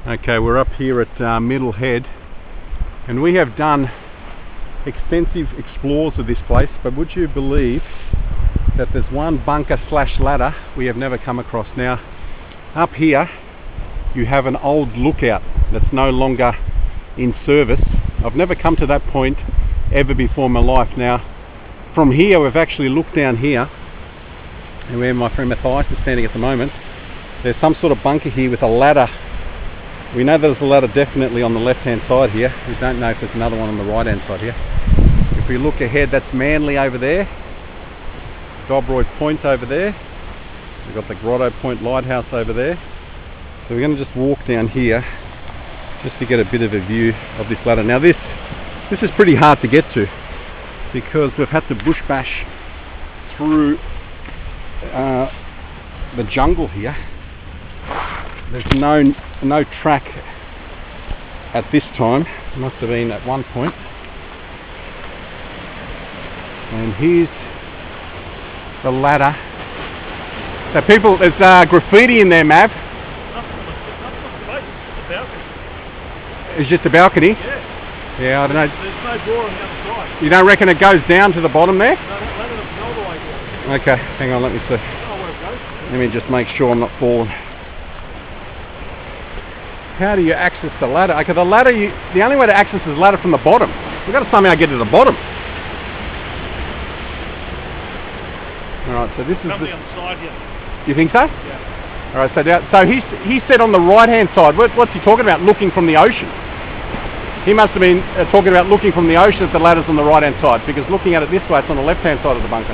Okay, we're up here at Middle Head, and we have done extensive explores of this place, but would you believe that there's one bunker slash ladder we have never come across. Now, up here you have an old lookout that's no longer in service. I've never come to that point ever before in my life. Now, from here we've actually looked down here, and where my friend Matthias is standing at the moment, there's some sort of bunker here with a ladder. We know there's a ladder definitely on the left hand side here. We don't know if there's another one on the right hand side here. If we look ahead, that's Manly over there, WWII Point over there, we've got the Grotto Point Lighthouse over there. So we're going to just walk down here just to get a bit of a view of this ladder. Now this is pretty hard to get to because we've had to bush bash through the jungle here. There's no track at this time. It must have been at one point. And here's the ladder. So people, there's graffiti in there, Mav. It's just a balcony? Yeah. Yeah, I don't know. There's no door on the other side. You don't reckon it goes down to the bottom there? No, that ladder doesn't go all the way down. Okay, hang on, let me see. I don't know where it goes. Let me just make sure I'm not falling. How do you access the ladder? Okay, the ladder, the only way to access the ladder from the bottom. We've got to somehow get to the bottom. Alright, so this is Something on the side here. You think so? Yeah. Alright, so he said on the right hand side, what's he talking about? Looking from the ocean. He must have been talking about looking from the ocean if the ladder's on the right hand side, because looking at it this way, it's on the left hand side of the bunker.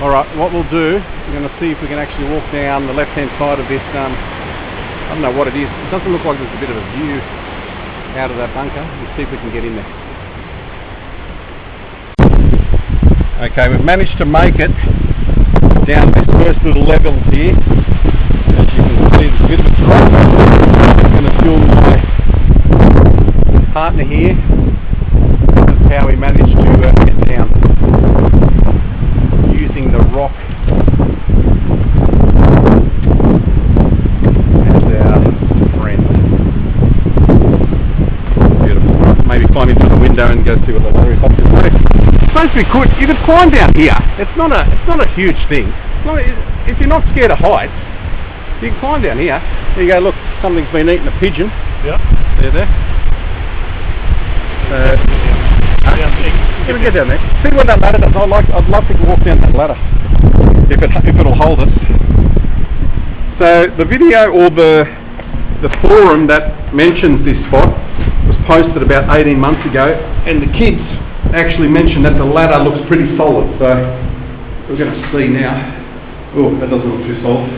Alright, what we'll do, we're going to see if we can actually walk down the left hand side of this, I don't know what it is. It doesn't look like there's a bit of a view out of that bunker. We'll see if we can get in there. Okay, we've managed to make it down this first little level here. As you can see, there's a bit of a drop. I'm going to film my partner here. This is how we managed to get down using the rock as our friend. Beautiful. Maybe climb into the window and go see what the ladder is up to. I suppose we could. You could climb down here. It's not a huge thing. If you're not scared of heights, you can climb down here. There you go. Look, something's been eating a pigeon. Yeah. There. Can we get down there? See what that ladder does. I'd love to walk down that ladder if it'll hold us. So the video or the forum that mentions this spot was posted about 18 months ago, and the kids actually mentioned that the ladder looks pretty solid. So we're going to see now. Oh, that doesn't look too solid.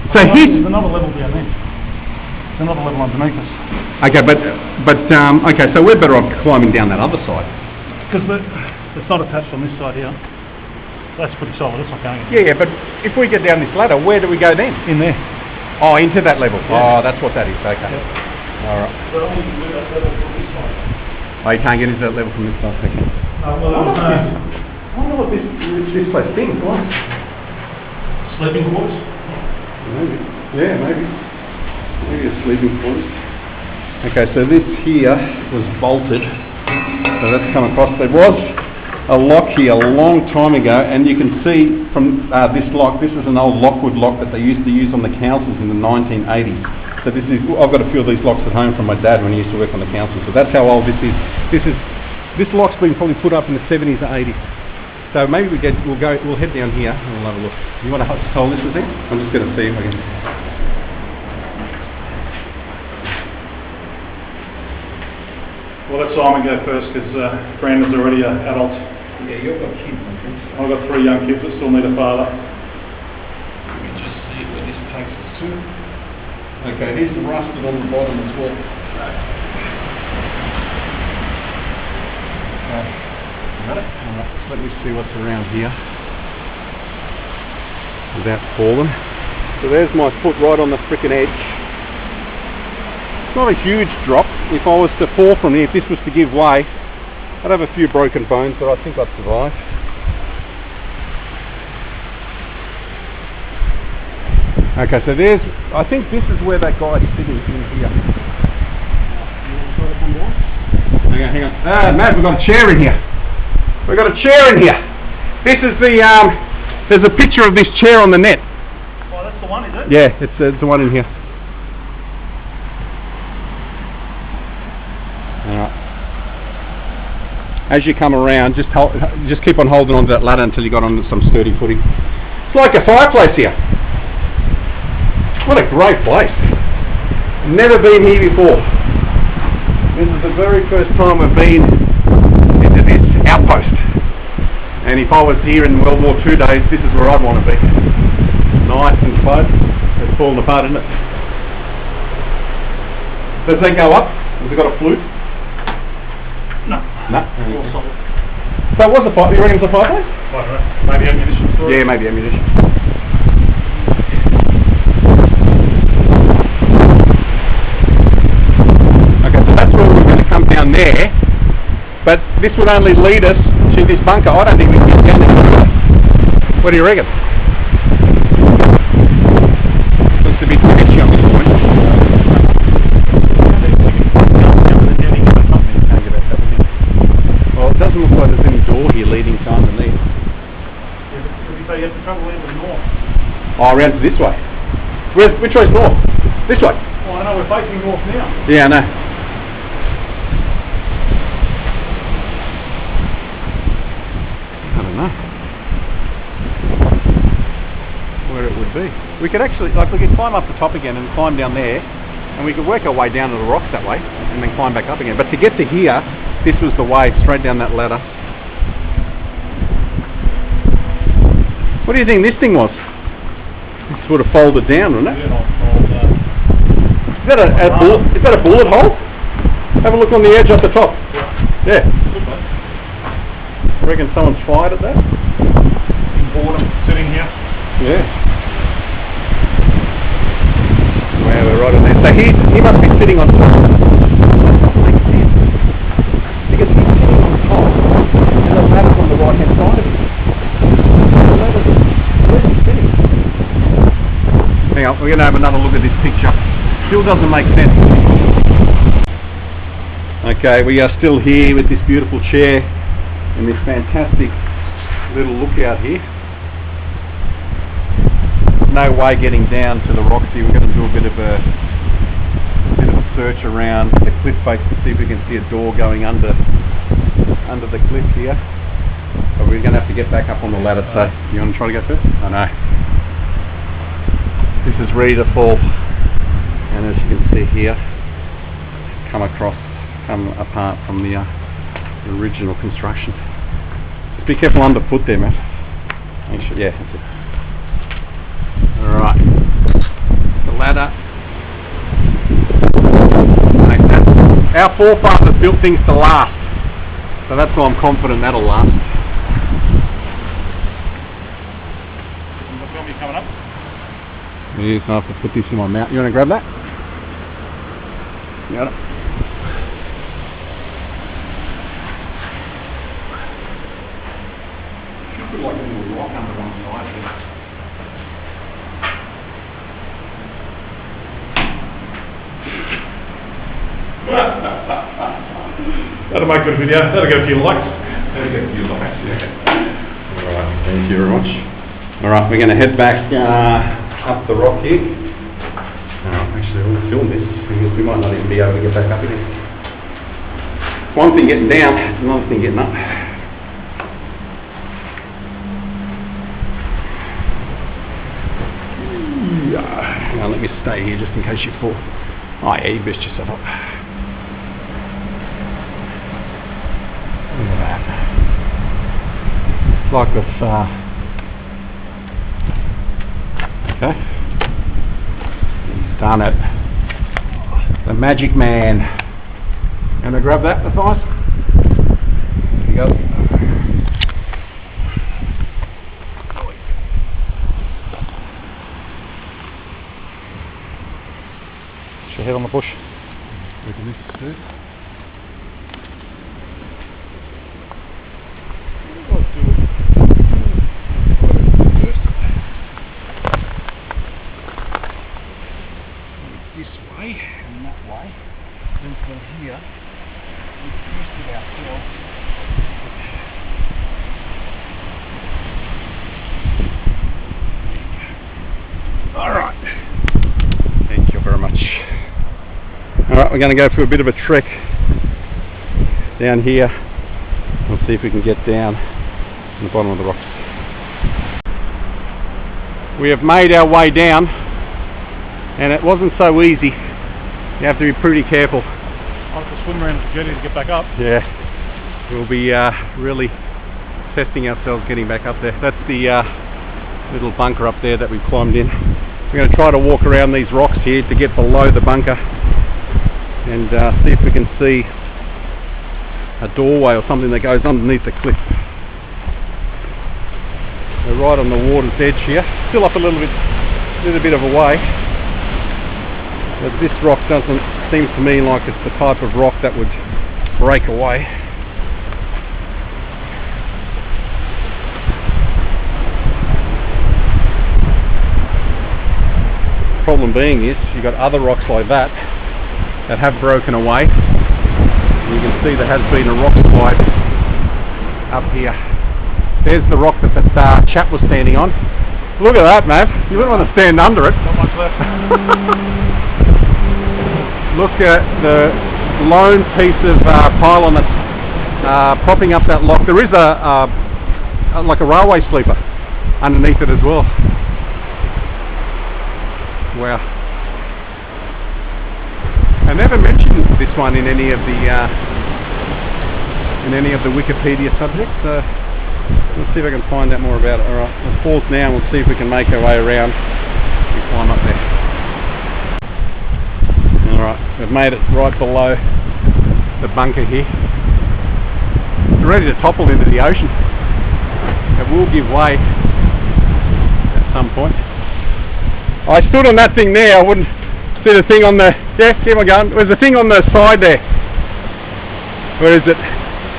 So there's another level down there. There's another level underneath us. Okay, but okay, so we're better off climbing down that other side. Because it's not attached on this side here. That's pretty solid. It's not going in. Yeah, but if we get down this ladder, where do we go then? In there. Oh, into that level. Yeah. Oh, that's what that is. Okay. Yep. All right. So only can do that level from this side. Oh, you can't get into that level from this side. Okay. I wonder what this place thinks. What? Sleeping quarters? Maybe. Yeah, maybe. Maybe a sleeping quarters. Okay, so this here was bolted. So that's come across. There was a lock here a long time ago, and you can see from this lock, this is an old Lockwood lock that they used to use on the councils in the 1980s. So this is, I've got a few of these locks at home from my dad when he used to work on the council. So that's how old this is. This lock's been probably put up in the 70s or 80s. So maybe we'll head down here and we'll have a look. You want to hold this with me? I'm just going to see if I can. Well, let Simon go first because Brandon's already an adult. Yeah, you've got kids, I think. I've got 3 young kids that still need a father. Let me just see where this takes us to. Okay, here's the rusted on the bottom as well. Alright, let me see what's around here without falling. So there's my foot right on the frickin' edge. It's not a huge drop. If I was to fall from here, if this was to give way, I'd have a few broken bones, but I think I'd survive. Okay, so there's, I think this is where that guy's sitting in here. Hang on. Ah, Matt, we've got a chair in here. We've got a chair in here. This is the, there's a picture of this chair on the net. Oh, that's the one, is it? Yeah, it's the one in here. Alright. As you come around, just keep on holding onto that ladder until you got onto some sturdy footing. It's like a fireplace here. What a great place. Never been here before. This is the very first time we've been into this outpost. And if I was here in World War II days, this is where I'd want to be. Nice and close. It's falling apart, isn't it? Does that go up? Has it got a flute? No. No. All solid. So it was a fire. You reckon it was a fireplace? I don't know. Maybe ammunition storage? Yeah, maybe ammunition. Okay, so that's where we're going to come down there, but this would only lead us to this bunker. I don't think we can get down there. What do you reckon? Looks a bit sketchy on this point. Well, it doesn't look like there's any door here leading to underneath. Yeah, but you say you have to travel even north. Oh, around to this way. Which way's north? This way? Oh, I know, we're facing north now. Yeah, I know. I don't know where it would be. We could actually, like, we could climb up the top again and climb down there, and we could work our way down to the rocks that way, and then climb back up again. But to get to here, this was the way, straight down that ladder. What do you think this thing was? It sort of folded down, wasn't it? Is that a bullet hole? Have a look on the edge off the top. Yeah. I reckon someone's fired at that. In boredom, sitting here. Yeah. Wow, we're right in there. So he must be sitting on top. That doesn't make sense. Because he's sitting on top, and the ladder's on the right hand side of him. Where's he sitting? Hang on, we're going to have another look at this picture. Still doesn't make sense. Okay, we are still here with this beautiful chair and this fantastic little lookout here. No way getting down to the rocks here. We're going to do a bit of a search around the cliff face to see if we can see a door going under the cliff here. But we're going to have to get back up on the ladder. So you want to try to go first? I know. This is ready to fall, and as you can see here, come apart from the original construction. Just be careful underfoot there, Matt. Make sure, yeah, that's it. Alright, the ladder. Like that. Our forefathers built things to last, so that's why I'm confident that'll last. What's going to be coming up? Yes, I have to put this in my mouth. You want to grab that? You got it. Should be like a little rock under one side here. That'll make good video. That'll get a few likes. That'll get a few likes, yeah. Alright, thank you very much. Alright, we're going to head back up the rock here. Actually, we'll film this because we might not even be able to get back up again. One thing getting down, another thing getting up. Now let me stay here just in case you fall. Oh yeah, you messed yourself up. Look at that. It's like this, okay. He's done it. The magic man. Going to grab that, Matthias? There you go. Put your head on the bush. Reckon this is good. Alright, we're going to go for a bit of a trek down here. We'll see if we can get down to the bottom of the rocks. We have made our way down, and it wasn't so easy. You have to be pretty careful. I have to swim around the jetty to get back up. Yeah, we'll be really testing ourselves getting back up there. That's the little bunker up there that we climbed in. We're going to try to walk around these rocks here to get below the bunker and see if we can see a doorway or something that goes underneath the cliff. We're right on the water's edge here, still up a little bit of a way, but this rock doesn't seem to me like it's the type of rock that would break away. Problem being is you've got other rocks like that have broken away. And you can see there has been a rock slide up here. There's the rock that that chap was standing on. Look at that, man. You wouldn't want to stand under it. Not much left. Look at the lone piece of pylon that's propping up that lock. There is like a railway sleeper underneath it as well. Wow. I never mentioned this one in any of the Wikipedia subjects, so let's see if I can find out more about it. Alright, we'll pause now and we'll see if we can make our way around and climb up there. Alright, we've made it right below the bunker here. It's ready to topple into the ocean. It will give way at some point. I stood on that thing there. I wouldn't see the thing on the... Yeah, keep on going. There's a thing on the side there. Where is it?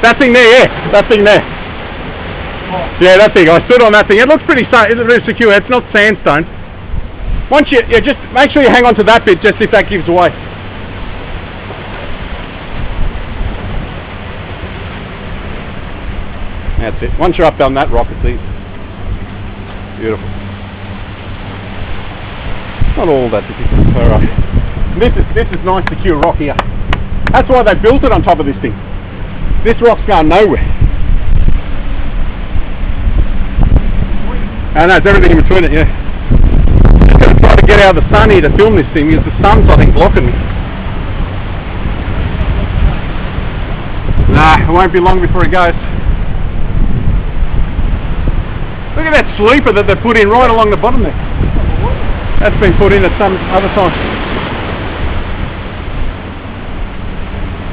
That thing there, yeah. That thing there. Oh. Yeah, that thing. I stood on that thing. It looks pretty secure. It's not sandstone. Once you just make sure you hang on to that bit just if that gives away. That's it. Once you're up on that rock, it's easy. Beautiful. Not all that difficult. Alright. This is nice secure rock here. That's why they built it on top of this thing. This rock's going nowhere. And there's everything in between it, yeah. Just going to try to get out of the sun here to film this thing because the sun's, I think, blocking me. Nah, it won't be long before it goes. Look at that sleeper that they put in right along the bottom there. That's been put in at some other time.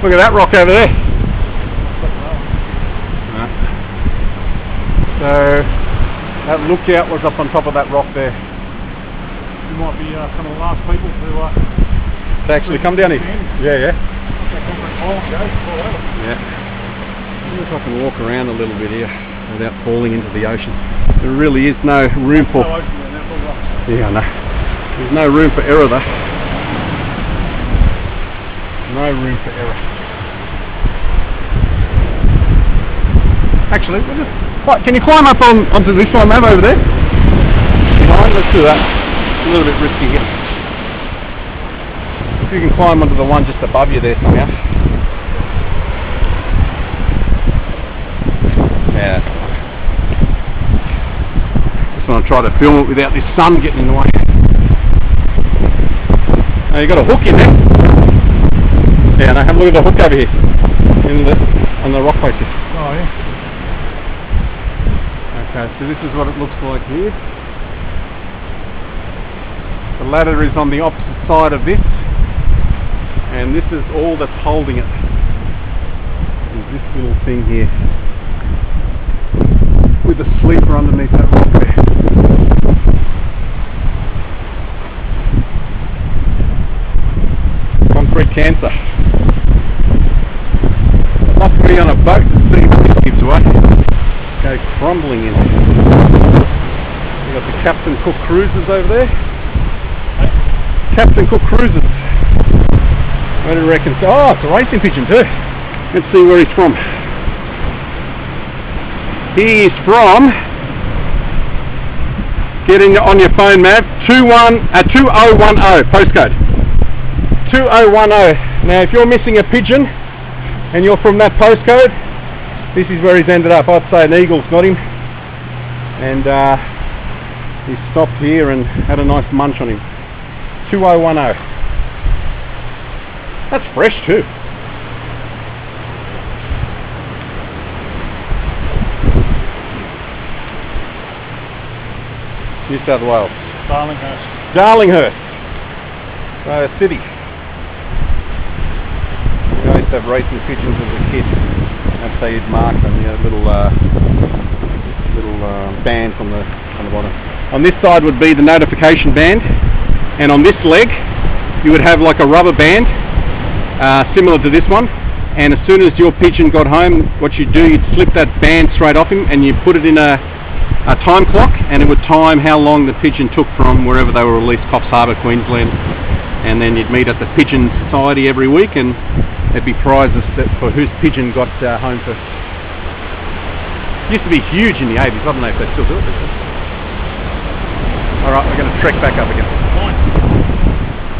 Look at that rock over there. Right. So that lookout was up on top of that rock there. You might be some of the last people to actually come down here. Yeah, yeah. Yeah. I wonder if I can walk around a little bit here without falling into the ocean. There really is no room for... Yeah, I know. There's no room for error though. No room for error. Actually, can you climb up onto this one, man, over there? Behind? Let's do that. It's a little bit risky here. If you can climb onto the one just above you there somehow. Yeah. Just want to try to film it without this sun getting in the way. Now you got a hook in there. Yeah, now have a look at the hook over here on the rock face here. Oh yeah. Okay, so this is what it looks like here. The ladder is on the opposite side of this, and this is all that's holding it. Is this little thing here with a sleeper underneath that rock there. Concrete cancer. It must be on a boat to see what this gives away. Go crumbling in. We've got the Captain Cook cruisers over there. Captain Cook cruisers. What do you reckon? Oh, it's a racing pigeon too. Let's see where he's from. He is from, getting on your phone, Mav, 2010 postcode. 2010. Now if you're missing a pigeon and you're from that postcode, this is where he's ended up. I'd say an eagle's got him, and he stopped here and had a nice munch on him. 2010. That's fresh too. New South Wales. Darlinghurst. Darlinghurst. City. I used to have racing pigeons as a kid. That's how you'd mark them, you know, little bands on the bottom. On this side would be the notification band, and on this leg you would have like a rubber band similar to this one, and as soon as your pigeon got home, what you'd do, you'd slip that band straight off him and you put it in a time clock, and it would time how long the pigeon took from wherever they were released, Coffs Harbour, Queensland, and then you'd meet at the Pigeon Society every week and there'd be prizes for whose pigeon got home first. Used to be huge in the 80s, I don't know if they still do it. Alright, we're going to trek back up again.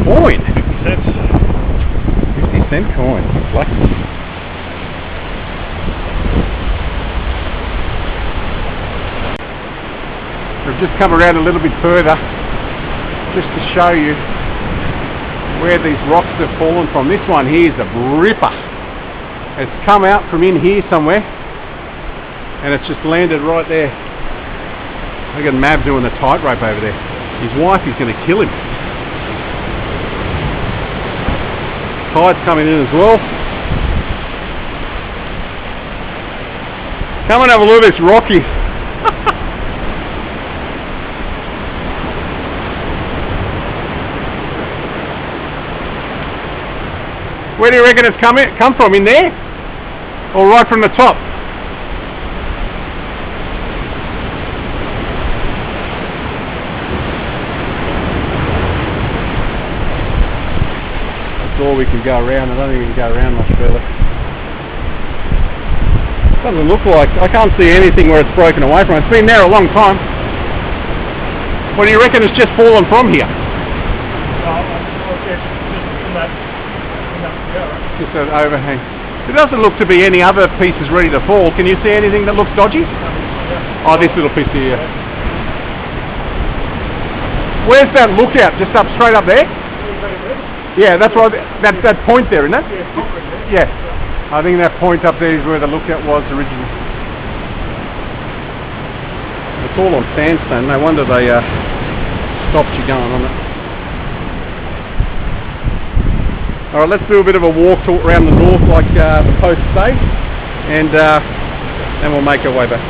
Coin? 50 cents. 50-cent coin. Lucky. We've just come around a little bit further just to show you where these rocks have fallen from. This one here is a ripper. It's come out from in here somewhere and it's just landed right there. Look at Mav doing the tightrope over there. His wife is going to kill him. Tide's coming in as well. Come and have a look at this rocky. Where do you reckon it's come from? In there? Or right from the top? That's all we can go around. I don't think we can go around much further. Doesn't look like, I can't see anything where it's broken away from. It's been there a long time. What do you reckon it's just fallen from here? Just an overhang. There doesn't look to be any other pieces ready to fall. Can you see anything that looks dodgy? Oh, this little piece here. Where's that lookout? Just up straight up there? Yeah, that's right. That point there, isn't it? Yeah. I think that point up there is where the lookout was originally. It's all on sandstone. No wonder they stopped you going on it. Alright, let's do a bit of a walk around the north like the posts say, and then we'll make our way back.